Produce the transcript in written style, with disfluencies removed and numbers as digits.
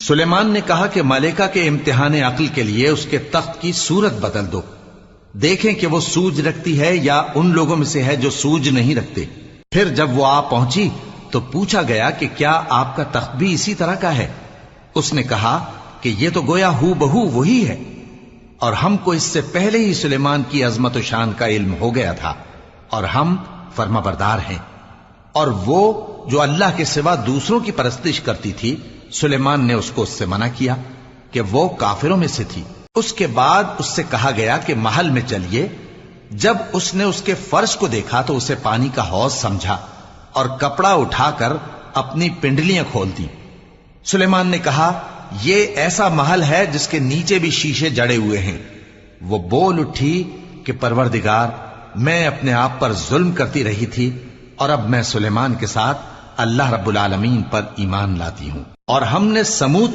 سلیمان نے کہا کہ ملکہ کے امتحان عقل کے لیے اس کے تخت کی صورت بدل دو، دیکھیں کہ وہ سوج رکھتی ہے یا ان لوگوں میں سے ہے جو سوج نہیں رکھتے۔ پھر جب وہ آ پہنچی تو پوچھا گیا کہ کیا آپ کا تخت بھی اسی طرح کا ہے؟ اس نے کہا کہ یہ تو گویا ہو بہو وہی ہے، اور ہم کو اس سے پہلے ہی سلیمان کی عظمت و شان کا علم ہو گیا تھا، اور ہم فرما بردار ہیں۔ اور وہ جو اللہ کے سوا دوسروں کی پرستش کرتی تھی، سلیمان نے اس کو اس سے منع کیا کہ وہ کافروں میں سے تھی۔ اس کے بعد اس سے کہا گیا کہ محل میں چلیے۔ جب اس نے اس کے فرش کو دیکھا تو اسے پانی کا حوض سمجھا اور کپڑا اٹھا کر اپنی پنڈلیاں کھول دی۔ سلیمان نے کہا یہ ایسا محل ہے جس کے نیچے بھی شیشے جڑے ہوئے ہیں۔ وہ بول اٹھی کہ پروردگار، میں اپنے آپ پر ظلم کرتی رہی تھی، اور اب میں سلیمان کے ساتھ اللہ رب العالمین پر ایمان لاتی ہوں۔ اور ہم نے سمود